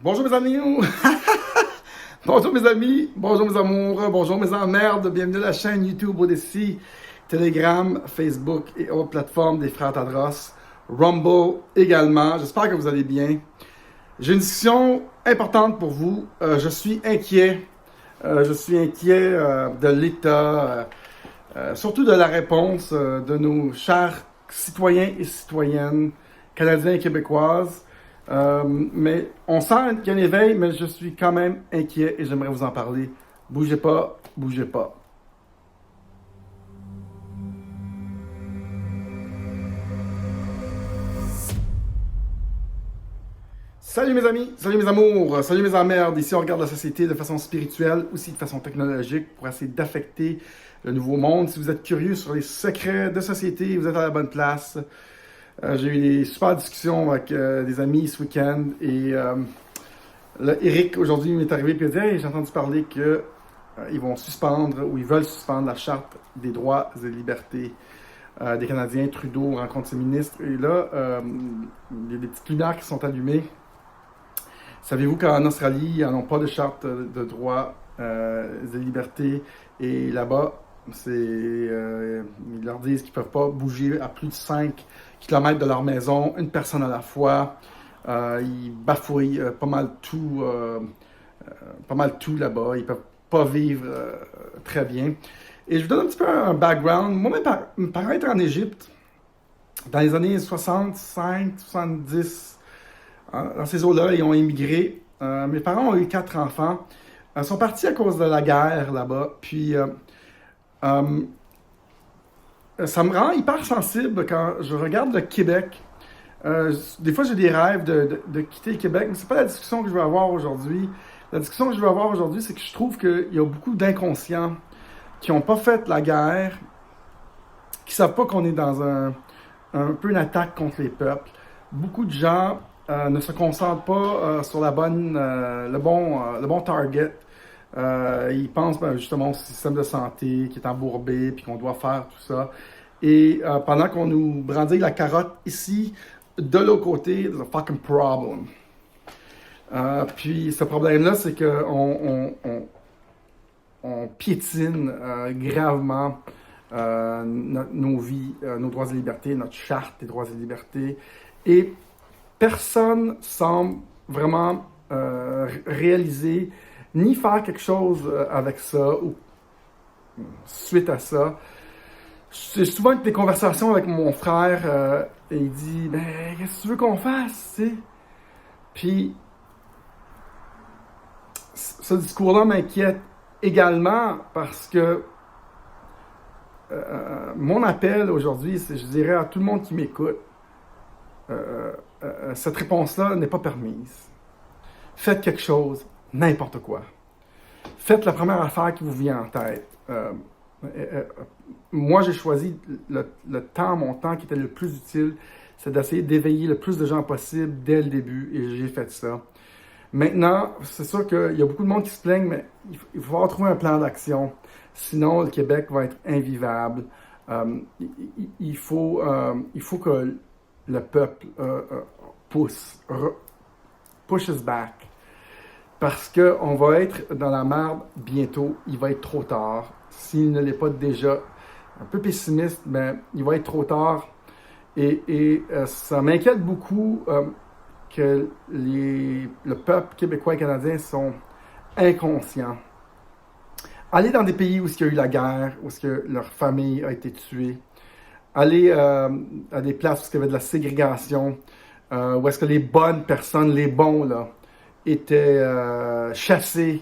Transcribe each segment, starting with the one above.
Bonjour mes amis, bonjour mes amis, bonjour mes amours, bonjour mes emmerdes, bienvenue à la chaîne YouTube Odyssey, Telegram, Facebook et autres plateformes des frères Tadros, Rumble également. J'espère que vous allez bien. J'ai une discussion importante pour vous. Je suis inquiet. De l'État, surtout de la réponse de nos chers citoyens et citoyennes, canadiens et québécoises. Mais on sent qu'il y a un éveil, mais je suis quand même inquiet et j'aimerais vous en parler. Bougez pas, bougez pas. Salut mes amis, salut mes amours, salut mes emmerdes. Ici on regarde la société de façon spirituelle, aussi de façon technologique pour essayer d'affecter le nouveau monde. Si vous êtes curieux sur les secrets de société, vous êtes à la bonne place. J'ai eu des super discussions avec des amis ce week-end et là, Eric aujourd'hui m'est arrivé et il a dit hey, j'ai entendu parler que ils vont suspendre ou ils veulent suspendre la charte des droits et libertés des Canadiens. Trudeau rencontre ses ministres et là il y a des petites lumières qui sont allumées. Savez-vous qu'en Australie, ils n'ont pas de charte de droits et libertés et là-bas, ils leur disent qu'ils ne peuvent pas bouger à plus de 5 km de leur maison, une personne à la fois. Ils bafouillent pas mal tout là-bas. Ils ne peuvent pas vivre très bien. Et je vous donne un petit peu un background. Moi, mes parents étaient en Égypte dans les années 65, 70. Dans ces eaux-là, ils ont immigré. Mes parents ont eu 4 enfants. Ils sont partis à cause de la guerre là-bas. Puis, ça me rend hyper sensible quand je regarde le Québec. Des fois, j'ai des rêves de quitter le Québec, mais c'est pas la discussion que je veux avoir aujourd'hui. La discussion que je veux avoir aujourd'hui, c'est que je trouve qu'il y a beaucoup d'inconscients qui n'ont pas fait la guerre, qui savent pas qu'on est dans un peu une attaque contre les peuples. Beaucoup de gens ne se concentrent pas sur le bon target. Ils pensent justement au système de santé qui est embourbé puis qu'on doit faire tout ça. Et pendant qu'on nous brandit la carotte ici, de l'autre côté, there's a fucking problem. Puis ce problème-là, c'est qu'on on piétine gravement nos vies, nos droits et libertés, notre charte des droits et libertés. Et personne semble vraiment réaliser ni faire quelque chose avec ça ou suite à ça. J'ai souvent des conversations avec mon frère et il dit ben qu'est-ce que tu veux qu'on fasse, tu sais? Puis ce discours-là m'inquiète également parce que mon appel aujourd'hui, c'est je dirais à tout le monde qui m'écoute, cette réponse-là n'est pas permise. Faites quelque chose, n'importe quoi. Faites la première affaire qui vous vient en tête. Moi, j'ai choisi mon temps qui était le plus utile, c'est d'essayer d'éveiller le plus de gens possible dès le début, et j'ai fait ça. Maintenant, c'est sûr qu'il y a beaucoup de monde qui se plaignent, mais il faut trouver un plan d'action. Sinon, le Québec va être invivable. Il faut que le peuple pushes back. Parce qu'on va être dans la merde bientôt. Il va être trop tard. S'il ne l'est pas déjà un peu pessimiste, mais il va être trop tard. Et ça m'inquiète beaucoup que le peuple québécois et canadien sont inconscients. Allez dans des pays où il y a eu la guerre, où leur famille a été tuée. Allez à des places où il y avait de la ségrégation, où est-ce que les bonnes personnes, les bons, là, étaient chassés,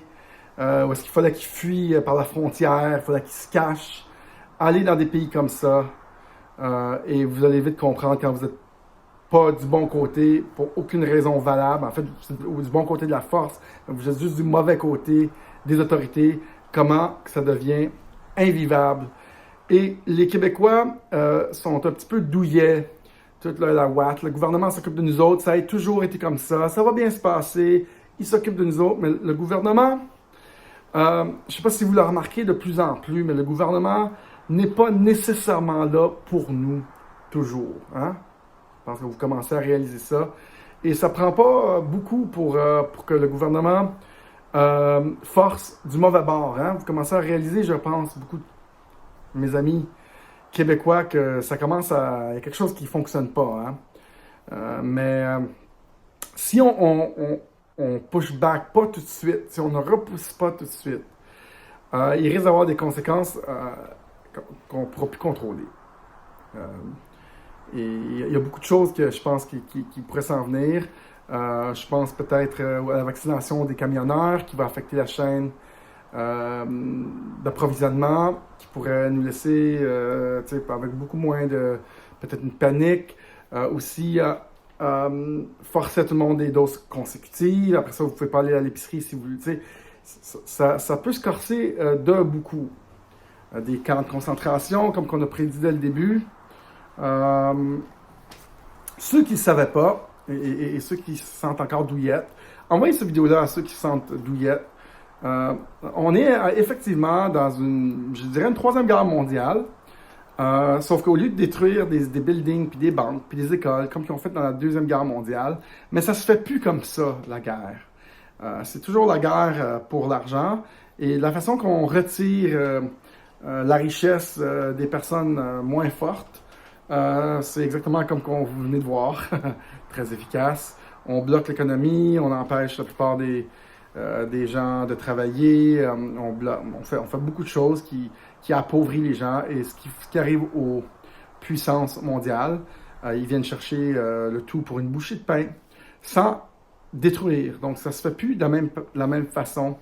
où est-ce qu'il fallait qu'ils fuient par la frontière, il fallait qu'ils se cachent. Allez dans des pays comme ça et vous allez vite comprendre quand vous n'êtes pas du bon côté pour aucune raison valable, en fait, du bon côté de la force, vous êtes juste du mauvais côté des autorités, comment ça devient invivable. Et les Québécois sont un petit peu douillets, toute la ouate. Le gouvernement s'occupe de nous autres, ça a toujours été comme ça va bien se passer, il s'occupe de nous autres, mais le gouvernement, je ne sais pas si vous le remarquez de plus en plus, mais le gouvernement n'est pas nécessairement là pour nous, toujours. Hein? Je pense que vous commencez à réaliser ça. Et ça prend pas beaucoup pour que le gouvernement force du mauvais bord. Hein? Vous commencez à réaliser, je pense, beaucoup de mes amis québécois, que ça commence à... Il y a quelque chose qui ne fonctionne pas. Hein? Mais si on push back pas tout de suite, si on ne repousse pas tout de suite, il risque d'avoir des conséquences qu'on ne pourra plus contrôler. Et il y a beaucoup de choses que je pense qui pourraient s'en venir. Je pense peut-être à la vaccination des camionneurs qui va affecter la chaîne d'approvisionnement, qui pourrait nous laisser avec beaucoup moins de, peut-être une panique. Aussi, forcer tout le monde des doses consécutives. Après ça, vous pouvez pas aller à l'épicerie si vous voulez. Ça peut se corser de beaucoup. Des camps de concentration, comme qu'on a prédit dès le début. Ceux qui ne savaient pas, et ceux qui se sentent encore douillettes, envoyez cette vidéo-là à ceux qui se sentent douillettes. On est effectivement dans je dirais, une troisième guerre mondiale. Sauf qu'au lieu de détruire des buildings, puis des banques, puis des écoles, comme ils ont fait dans la Deuxième Guerre mondiale, mais ça se fait plus comme ça, la guerre. C'est toujours la guerre pour l'argent. Et la façon qu'on retire la richesse des personnes moins fortes, c'est exactement comme qu'on vous venez de voir. Très efficace. On bloque l'économie, on empêche la plupart des gens de travailler, on fait beaucoup de choses qui appauvrit les gens, et ce qui arrive aux puissances mondiales, ils viennent chercher le tout pour une bouchée de pain sans détruire. Donc ça se fait plus de la même façon.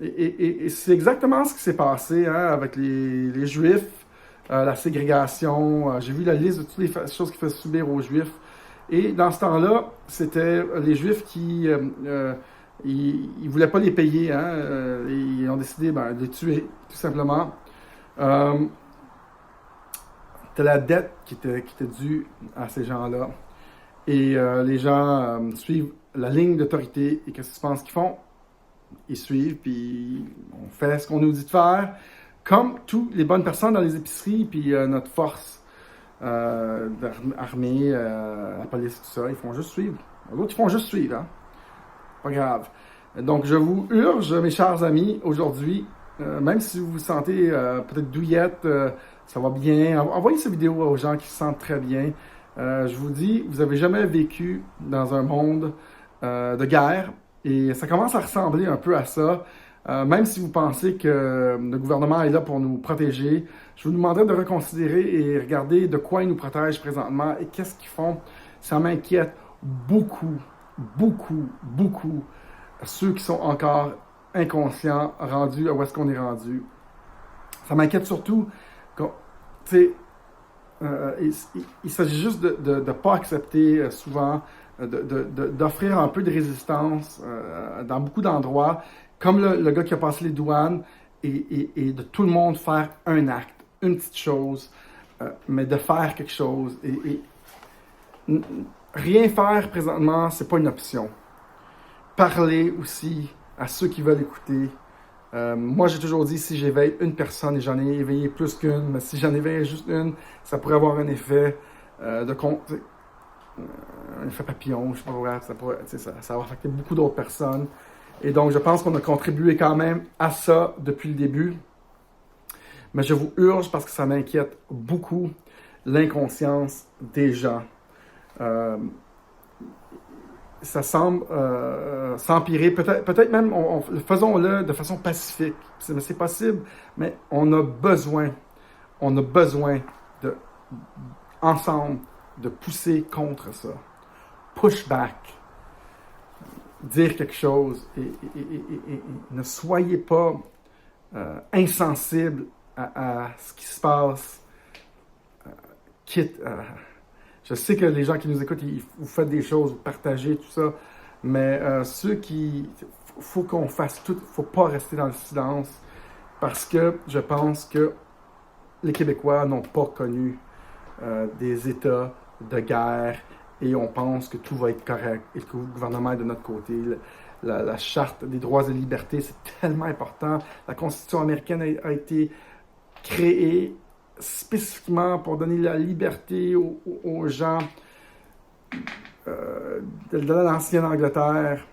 Et c'est exactement ce qui s'est passé avec les Juifs, la ségrégation. J'ai vu la liste de toutes les choses qui faisaient subir aux Juifs. Et dans ce temps-là, c'était les Juifs qui... ils ne voulaient pas les payer, et ils ont décidé de les tuer, tout simplement. C'était la dette qui était due à ces gens-là. Et les gens suivent la ligne d'autorité, et qu'est-ce que tu penses qu'ils font? Ils suivent, puis on fait ce qu'on nous dit de faire, comme toutes les bonnes personnes dans les épiceries, puis notre force armée, la police, tout ça, ils font juste suivre. L'autre, ils font juste suivre, hein? Pas grave. Donc, je vous urge, mes chers amis, aujourd'hui, même si vous vous sentez peut-être douillette, ça va bien, envoyez cette vidéo aux gens qui se sentent très bien. Je vous dis, vous n'avez jamais vécu dans un monde de guerre, et ça commence à ressembler un peu à ça. Même si vous pensez que le gouvernement est là pour nous protéger, je vous demanderai de reconsidérer et regarder de quoi ils nous protègent présentement et qu'est-ce qu'ils font. Ça m'inquiète beaucoup, beaucoup, beaucoup, ceux qui sont encore inconscients, rendus à où est-ce qu'on est rendu. Ça m'inquiète surtout, il s'agit juste de ne pas accepter souvent, d'offrir un peu de résistance dans beaucoup d'endroits, comme le gars qui a passé les douanes, et de tout le monde faire un acte, une petite chose, mais de faire quelque chose. Rien faire présentement, c'est pas une option. Parler aussi à ceux qui veulent écouter. Moi, j'ai toujours dit, si j'éveille une personne, et j'en ai éveillé plus qu'une, mais si j'en éveille juste une, ça pourrait avoir un effet un effet papillon, je sais pas quoi, ça va affecter beaucoup d'autres personnes. Et donc, je pense qu'on a contribué quand même à ça depuis le début. Mais je vous urge, parce que ça m'inquiète beaucoup, l'inconscience des gens. Ça semble s'empirer. Peut-être même, faisons-le de façon pacifique. C'est possible, mais on a besoin ensemble, de pousser contre ça. Push back. Dire quelque chose. Et ne soyez pas insensibles à ce qui se passe. Je sais que les gens qui nous écoutent, vous faites des choses, vous partagez tout ça, mais faut qu'on fasse tout, faut pas rester dans le silence, parce que je pense que les Québécois n'ont pas connu des états de guerre, et on pense que tout va être correct, et que le gouvernement est de notre côté. La Charte des droits et libertés, c'est tellement important. La Constitution américaine a été créée spécifiquement pour donner la liberté aux gens. de l'ancienne Angleterre,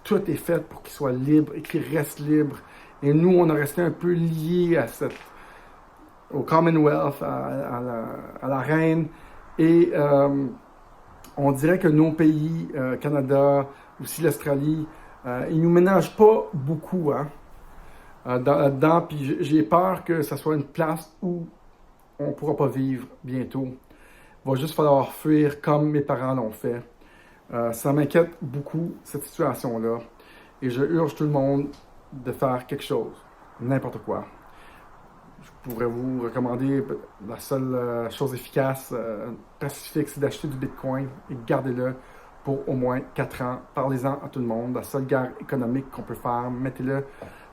tout est fait pour qu'il soit libre et qu'il reste libre. Et nous, on a resté un peu liés au Commonwealth, à la reine. Et on dirait que nos pays, Canada, aussi l'Australie, ils nous ménagent pas beaucoup là-dedans. Puis j'ai peur que ça soit une place où on ne pourra pas vivre bientôt. Il va juste falloir fuir comme mes parents l'ont fait. Ça m'inquiète beaucoup, cette situation-là. Et je urge tout le monde de faire quelque chose, n'importe quoi. Je pourrais vous recommander la seule chose efficace, pacifique, c'est d'acheter du Bitcoin et gardez-le pour au moins 4 ans. Parlez-en à tout le monde. La seule guerre économique qu'on peut faire, mettez-le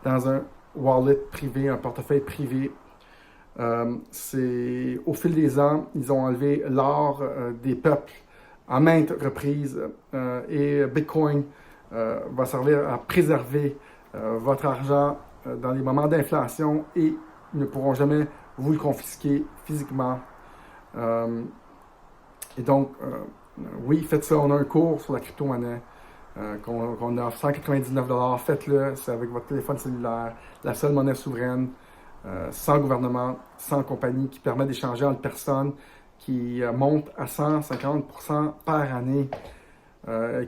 dans un wallet privé, un portefeuille privé. C'est au fil des ans, ils ont enlevé l'or des peuples à maintes reprises et Bitcoin va servir à préserver votre argent dans les moments d'inflation et ils ne pourront jamais vous le confisquer physiquement. Et donc, oui, faites ça. On a un cours sur la crypto-monnaie qu'on offre 199$. Faites-le, c'est avec votre téléphone cellulaire, la seule monnaie souveraine, sans gouvernement, sans compagnie, qui permet d'échanger entre personnes, qui monte à 150% par année,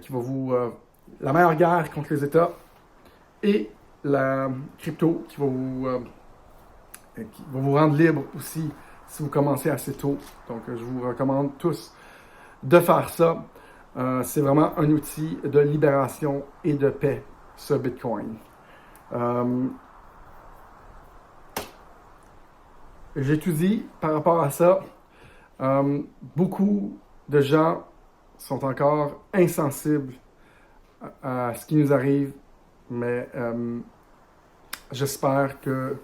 qui va vous... la meilleure guerre contre les États et la crypto qui va vous rendre libre aussi si vous commencez assez tôt. Donc, je vous recommande tous de faire ça. C'est vraiment un outil de libération et de paix, ce Bitcoin. J'ai tout dit par rapport à ça. Beaucoup de gens sont encore insensibles à ce qui nous arrive, mais j'espère que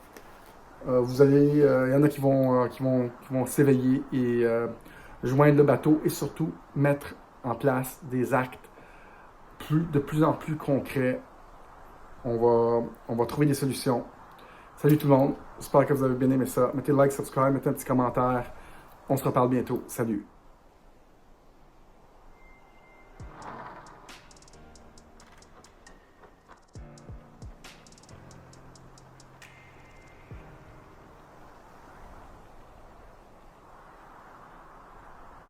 vous allez, il y en a qui vont s'éveiller et joindre le bateau et surtout mettre en place des actes de plus en plus concrets. On va trouver des solutions. Salut tout le monde, j'espère que vous avez bien aimé ça. Mettez like, subscribe, mettez un petit commentaire. On se reparle bientôt. Salut!